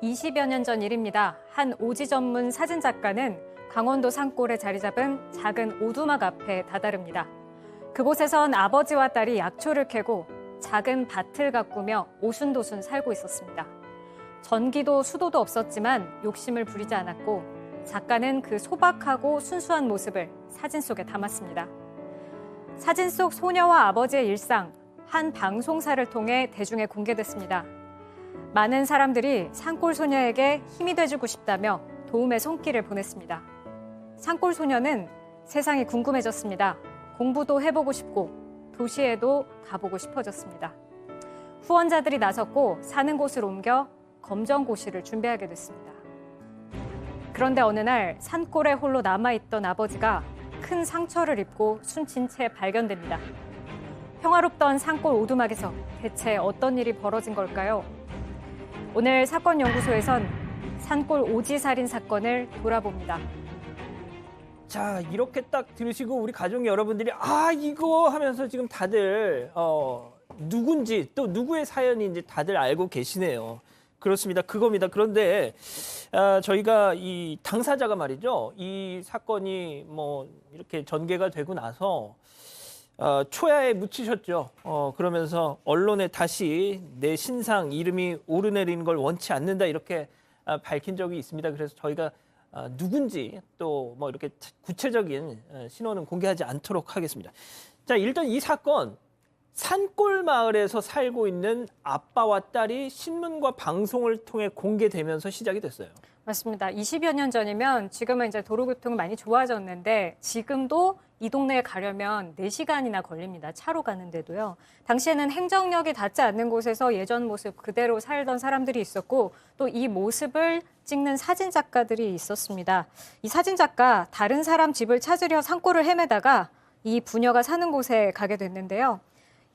20여 년 전 일입니다. 한 오지 전문 사진 작가는 강원도 산골에 자리 잡은 작은 오두막 앞에 다다릅니다. 그곳에선 아버지와 딸이 약초를 캐고 작은 밭을 가꾸며 오순도순 살고 있었습니다. 전기도 수도도 없었지만 욕심을 부리지 않았고 작가는 그 소박하고 순수한 모습을 사진 속에 담았습니다. 사진 속 소녀와 아버지의 일상, 한 방송사를 통해 대중에 공개됐습니다. 많은 사람들이 산골 소녀에게 힘이 돼주고 싶다며 도움의 손길을 보냈습니다. 산골 소녀는 세상이 궁금해졌습니다. 공부도 해보고 싶고 도시에도 가보고 싶어졌습니다. 후원자들이 나섰고 사는 곳을 옮겨 검정고시를 준비하게 됐습니다. 그런데 어느 날 산골에 홀로 남아있던 아버지가 큰 상처를 입고 숨진 채 발견됩니다. 평화롭던 산골 오두막에서 대체 어떤 일이 벌어진 걸까요? 오늘 사건연구소에선 산골 오지살인 사건을 돌아봅니다. 자, 이렇게 딱 들으시고 우리 가족 여러분들이 이거 하면서 지금 다들 누군지 또 누구의 사연인지 다들 알고 계시네요. 그렇습니다. 그겁니다. 그런데 저희가 이 당사자가 말이죠. 이 사건이 뭐 이렇게 전개가 되고 나서 초야에 묻히셨죠. 그러면서 언론에 다시 내 신상 이름이 오르내리는 걸 원치 않는다 이렇게 밝힌 적이 있습니다. 그래서 저희가 누군지 또 뭐 이렇게 구체적인 신원은 공개하지 않도록 하겠습니다. 자, 일단 이 사건 산골 마을에서 살고 있는 아빠와 딸이 신문과 방송을 통해 공개되면서 시작이 됐어요. 맞습니다. 20여 년 전이면 지금은 이제 도로교통이 많이 좋아졌는데 지금도 이 동네에 가려면 4시간이나 걸립니다. 차로 가는데도요. 당시에는 행정력이 닿지 않는 곳에서 예전 모습 그대로 살던 사람들이 있었고 또 이 모습을 찍는 사진 작가들이 있었습니다. 이 사진 작가 다른 사람 집을 찾으려 산골을 헤매다가 이 부녀가 사는 곳에 가게 됐는데요.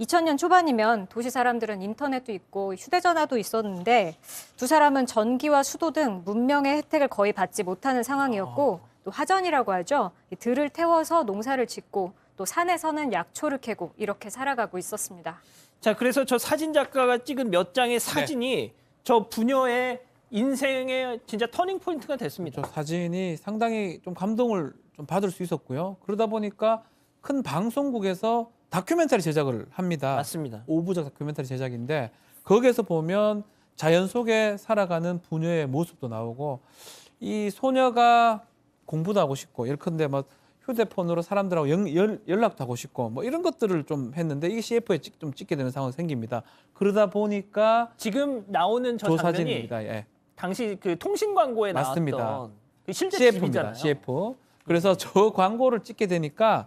2000년 초반이면 도시 사람들은 인터넷도 있고 휴대전화도 있었는데 두 사람은 전기와 수도 등 문명의 혜택을 거의 받지 못하는 상황이었고 또 화전이라고 하죠. 들을 태워서 농사를 짓고 또 산에서는 약초를 캐고 이렇게 살아가고 있었습니다. 자, 그래서 저 사진 작가가 찍은 몇 장의 사진이 저 부녀의 인생의 진짜 터닝 포인트가 됐습니다. 저 사진이 상당히 좀 감동을 좀 받을 수 있었고요. 그러다 보니까 큰 방송국에서 다큐멘터리 제작을 합니다. 맞습니다. 5부작 다큐멘터리 제작인데 거기에서 보면 자연 속에 살아가는 부녀의 모습도 나오고 이 소녀가 공부도 하고 싶고 예컨대 뭐 휴대폰으로 사람들하고 연락도 하고 싶고 뭐 이런 것들을 좀 했는데 이게 CF에 좀 찍게 되는 상황이 생깁니다. 그러다 보니까 지금 나오는 저 장면이 사진입니다. 예. 당시 그 통신 광고에 맞습니다. 나왔던 그 실제 CF입니다. 집이잖아요. CF. 그래서 저 광고를 찍게 되니까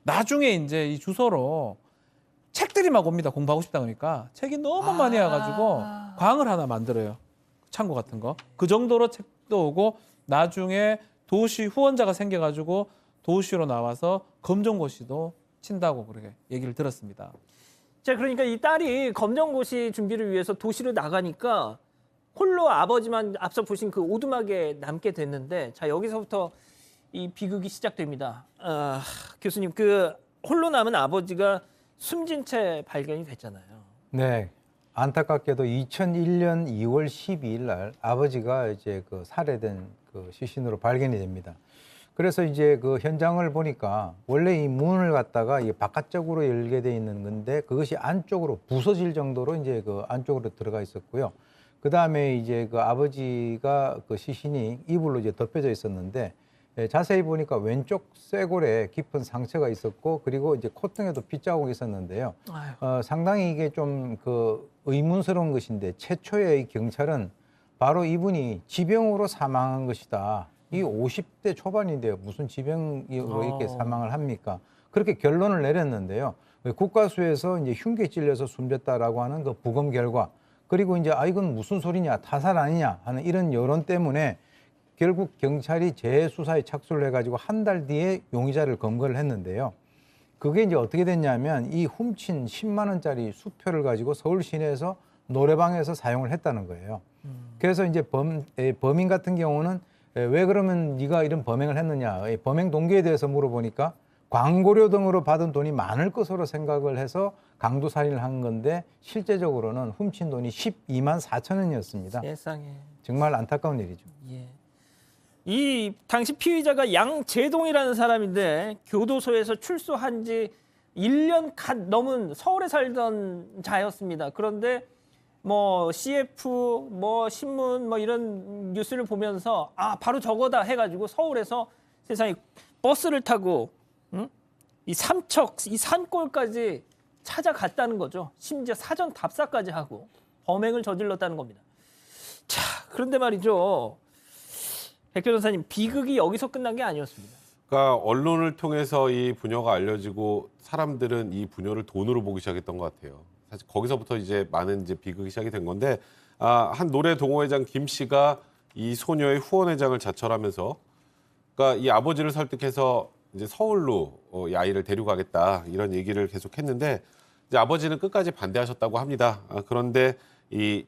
나중에 이제 이 주소로 책들이 막 옵니다. 공부하고 싶다 그러니까 책이 너무 많이 와가지고 광을 하나 만들어요. 창고 같은 거. 그 정도로 책도 오고 나중에 도시 후원자가 생겨가지고 도시로 나와서 검정고시도 친다고 그렇게 얘기를 들었습니다. 자, 그러니까 이 딸이 검정고시 준비를 위해서 도시로 나가니까 홀로 아버지만 앞서 보신 그 오두막에 남게 됐는데 자, 여기서부터 이 비극이 시작됩니다. 교수님, 그 홀로 남은 아버지가 숨진 채 발견이 됐잖아요. 네, 안타깝게도 2001년 2월 12일 날 아버지가 이제 그 살해된 그 시신으로 발견이 됩니다. 그래서 이제 그 현장을 보니까 원래 이 문을 갖다가 이 바깥쪽으로 열게 돼 있는 건데 그것이 안쪽으로 부서질 정도로 이제 그 안쪽으로 들어가 있었고요. 그 다음에 이제 그 아버지가 그 시신이 이불로 이제 덮여져 있었는데 자세히 보니까 왼쪽 쇄골에 깊은 상처가 있었고 그리고 이제 콧등에도 핏자국이 있었는데요. 상당히 이게 좀 그 의문스러운 것인데 최초의 경찰은 바로 이분이 지병으로 사망한 것이다. 이 50대 초반인데요. 무슨 지병으로 이렇게 사망을 합니까? 그렇게 결론을 내렸는데요. 국과수에서 이제 흉기에 찔려서 숨졌다라고 하는 그 부검 결과 그리고 이제 이건 무슨 소리냐 타살 아니냐 하는 이런 여론 때문에 결국 경찰이 재수사에 착수를 해가지고 한 달 뒤에 용의자를 검거를 했는데요. 그게 이제 어떻게 됐냐면 이 훔친 10만 원짜리 수표를 가지고 서울 시내에서 노래방에서 사용을 했다는 거예요. 그래서 이제 범인 같은 경우는 왜 그러면 네가 이런 범행을 했느냐 범행 동기에 대해서 물어보니까 광고료 등으로 받은 돈이 많을 것으로 생각을 해서 강도살인을 한 건데 실제적으로는 훔친 돈이 12만 4천 원이었습니다. 세상에. 정말 안타까운 일이죠. 예. 이 당시 피의자가 양재동이라는 사람인데 교도소에서 출소한 지 1년 갓 넘은 서울에 살던 자였습니다. 그런데 뭐 CF, 뭐 신문, 뭐 이런 뉴스를 보면서 아 바로 저거다 해가지고 서울에서 세상에 버스를 타고 이 삼척, 이 산골까지 찾아갔다는 거죠. 심지어 사전 답사까지 하고 범행을 저질렀다는 겁니다. 자, 그런데 말이죠. 백 변호사님, 비극이 여기서 끝난 게 아니었습니다. 그러니까 언론을 통해서 이 부녀가 알려지고 사람들은 이 부녀를 돈으로 보기 시작했던 것 같아요. 사실 거기서부터 이제 많은 이제 비극이 시작이 된 건데 한 노래 동호회장 김 씨가 이 소녀의 후원회장을 자철하면서 그러니까 이 아버지를 설득해서 이제 서울로 이 아이를 데려가겠다 이런 얘기를 계속했는데 이제 아버지는 끝까지 반대하셨다고 합니다. 그런데 이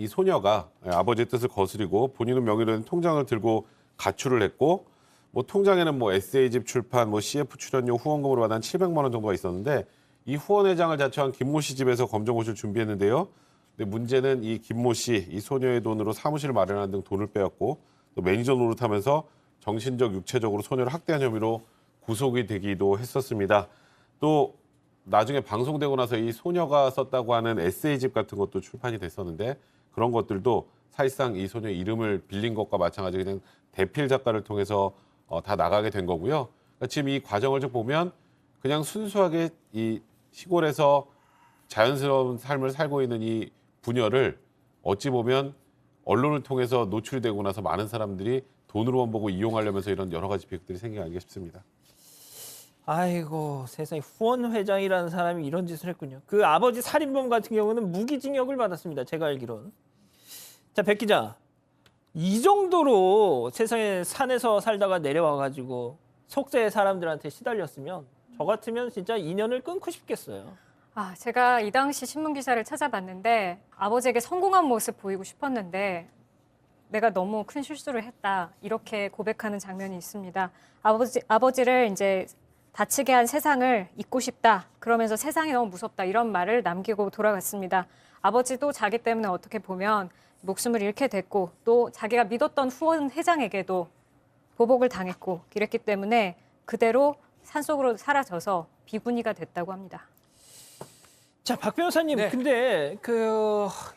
소녀가 아버지의 뜻을 거스리고 본인은 명의로 된 통장을 들고 가출을 했고 뭐 통장에는 뭐 에세이집 출판, 뭐 CF 출연료 후원금으로 받은 700만 원 정도가 있었는데 이 후원회장을 자처한 김모 씨 집에서 검정고시를 준비했는데요. 근데 문제는 이 김모 씨, 이 소녀의 돈으로 사무실을 마련하는 등 돈을 빼앗고 또 매니저 노릇하면서 정신적, 육체적으로 소녀를 학대한 혐의로 구속이 되기도 했었습니다. 또 나중에 방송되고 나서 이 소녀가 썼다고 하는 에세이집 같은 것도 출판이 됐었는데 그런 것들도 사실상 이 소녀의 이름을 빌린 것과 마찬가지 그냥 대필 작가를 통해서 다 나가게 된 거고요. 그러니까 지금 이 과정을 좀 보면 그냥 순수하게 이 시골에서 자연스러운 삶을 살고 있는 이 부녀를 어찌 보면 언론을 통해서 노출이 되고 나서 많은 사람들이 돈으로만 보고 이용하려면서 이런 여러 가지 비극들이 생긴 게 아닌가 싶습니다. 아이고 세상에 후원회장이라는 사람이 이런 짓을 했군요. 그 아버지 살인범 같은 경우는 무기징역을 받았습니다. 제가 알기로는. 자, 백 기자. 이 정도로 세상에 산에서 살다가 내려와가지고 속세의 사람들한테 시달렸으면 저 같으면 진짜 인연을 끊고 싶겠어요. 제가 이 당시 신문 기사를 찾아봤는데 아버지에게 성공한 모습 보이고 싶었는데 내가 너무 큰 실수를 했다. 이렇게 고백하는 장면이 있습니다. 아버지를 이제 다치게 한 세상을 잊고 싶다. 그러면서 세상이 너무 무섭다. 이런 말을 남기고 돌아갔습니다. 아버지도 자기 때문에 어떻게 보면 목숨을 잃게 됐고 또 자기가 믿었던 후원 회장에게도 보복을 당했고 이랬기 때문에 그대로 산속으로 사라져서 비구니가 됐다고 합니다. 자, 박 변호사님. 네. 근데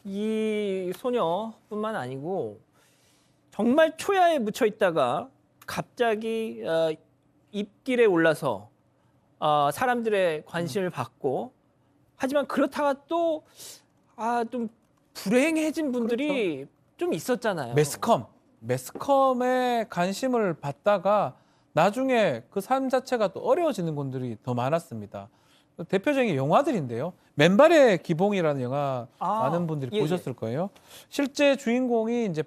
이 소녀뿐만 아니고 정말 초야에 묻혀 있다가 갑자기 입길에 올라서 사람들의 관심을 받고 하지만 그렇다가 또 좀 불행해진 분들이 좀 있었잖아요. 매스컴에 관심을 받다가 나중에 그 삶 자체가 또 어려워지는 분들이 더 많았습니다. 대표적인 영화들인데요. 맨발의 기봉이라는 영화 많은 분들이 예, 보셨을 거예요. 실제 주인공이 이제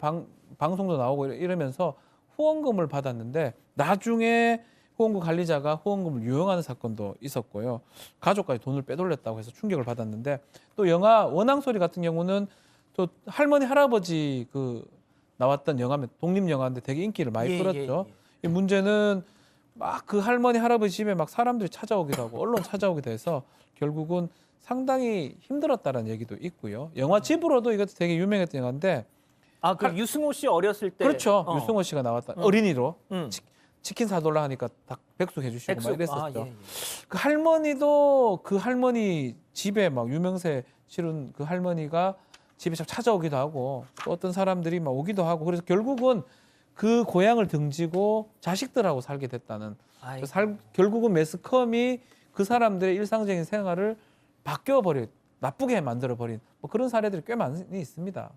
방송도 나오고 이러면서 후원금을 받았는데 나중에 후원금 관리자가 후원금을 유용하는 사건도 있었고요. 가족까지 돈을 빼돌렸다고 해서 충격을 받았는데 또 영화 원앙소리 같은 경우는 또 할머니 할아버지 나왔던 영화면 독립 영화인데 되게 인기를 많이 끌었죠. 이 문제는 막 그 할머니 할아버지 집에 막 사람들이 찾아오기도 하고 언론 찾아오기도 해서 결국은 상당히 힘들었다는 얘기도 있고요. 영화 집으로도 이것도 되게 유명했던 영화인데 그 유승호 씨 어렸을 때. 그렇죠. 유승호 씨가 나왔다. 어린이로 치킨 사달라 하니까 딱 백숙 해주시고 막 이랬었죠. 그 할머니도 그 할머니 집에 막 유명세 실은 그 할머니가 집에 찾아오기도 하고 또 어떤 사람들이 막 오기도 하고 그래서 결국은 그 고향을 등지고 자식들하고 살게 됐다는 결국은 매스컴이 그 사람들의 일상적인 생활을 바뀌어버린 나쁘게 만들어버린 뭐 그런 사례들이 꽤 많이 있습니다.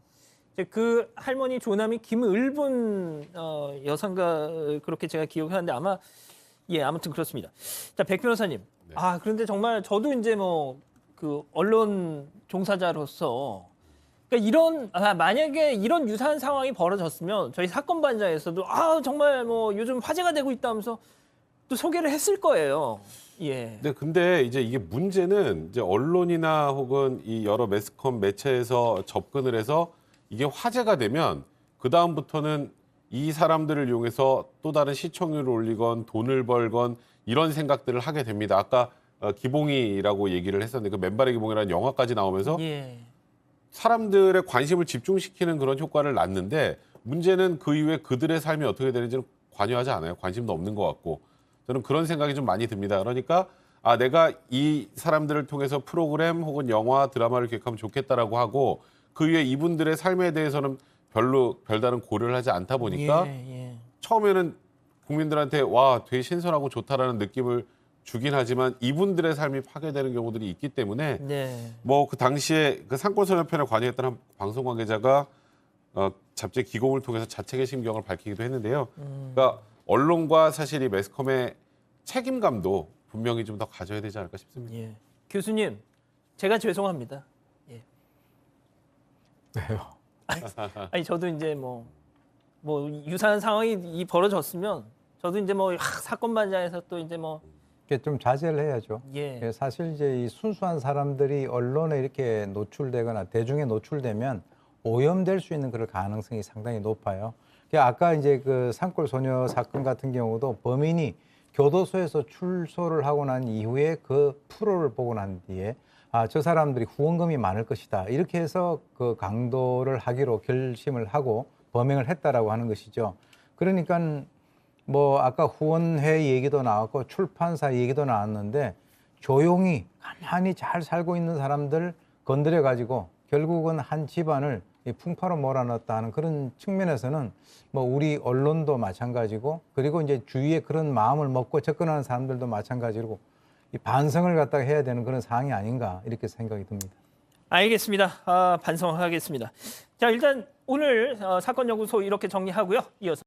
그 할머니 조남이 김을분 여성가 그렇게 제가 기억하는데 아무튼 그렇습니다. 자, 백 변호사님. 네. 그런데 정말 저도 이제 언론 종사자로서 그러니까 만약에 이런 유사한 상황이 벌어졌으면 저희 사건 반장에서도 정말 요즘 화제가 되고 있다면서 또 소개를 했을 거예요. 예. 네, 근데 이제 이게 문제는 이제 언론이나 혹은 이 여러 매스컴 매체에서 접근을 해서 이게 화제가 되면 그 다음부터는 이 사람들을 이용해서 또 다른 시청률을 올리건 돈을 벌건 이런 생각들을 하게 됩니다. 아까 기봉이라고 얘기를 했었는데 그 맨발의 기봉이라는 영화까지 나오면서 사람들의 관심을 집중시키는 그런 효과를 낳는데 문제는 그 이후에 그들의 삶이 어떻게 되는지는 관여하지 않아요. 관심도 없는 것 같고 저는 그런 생각이 좀 많이 듭니다. 그러니까 내가 이 사람들을 통해서 프로그램 혹은 영화, 드라마를 기획하면 좋겠다라고 하고 그 이후에 이분들의 삶에 대해서는 별다른 고려를 하지 않다 보니까 처음에는 국민들한테 와 되게 신선하고 좋다라는 느낌을 주긴 하지만 이분들의 삶이 파괴되는 경우들이 있기 때문에 뭐 그 당시에 그 상권선언편에 관여했던 한 방송 관계자가 잡지 기공을 통해서 자책의 심경을 밝히기도 했는데요. 그러니까 언론과 사실 이 매스컴의 책임감도 분명히 좀 더 가져야 되지 않을까 싶습니다. 교수님, 제가 죄송합니다. 왜요? 아니 저도 이제 뭐 유사한 상황이 벌어졌으면 저도 이제 뭐 사건 반장에서 또 이제 뭐 이게 좀 자제를 해야죠. 사실 이제 이 순수한 사람들이 언론에 이렇게 노출되거나 대중에 노출되면 오염될 수 있는 그럴 가능성이 상당히 높아요. 아까 이제 그 산골 소녀 사건 같은 경우도 범인이 교도소에서 출소를 하고 난 이후에 그 프로를 보고 난 뒤에 저 사람들이 후원금이 많을 것이다. 이렇게 해서 그 강도를 하기로 결심을 하고 범행을 했다라고 하는 것이죠. 그러니까 뭐 아까 후원회 얘기도 나왔고 출판사 얘기도 나왔는데 조용히 가만히 잘 살고 있는 사람들 건드려 가지고 결국은 한 집안을 풍파로 몰아넣었다는 그런 측면에서는 뭐 우리 언론도 마찬가지고 그리고 이제 주위에 그런 마음을 먹고 접근하는 사람들도 마찬가지고 이 반성을 갖다가 해야 되는 그런 상황이 아닌가 이렇게 생각이 듭니다. 알겠습니다. 반성하겠습니다. 자, 일단 오늘 사건연구소 이렇게 정리하고요. 이어서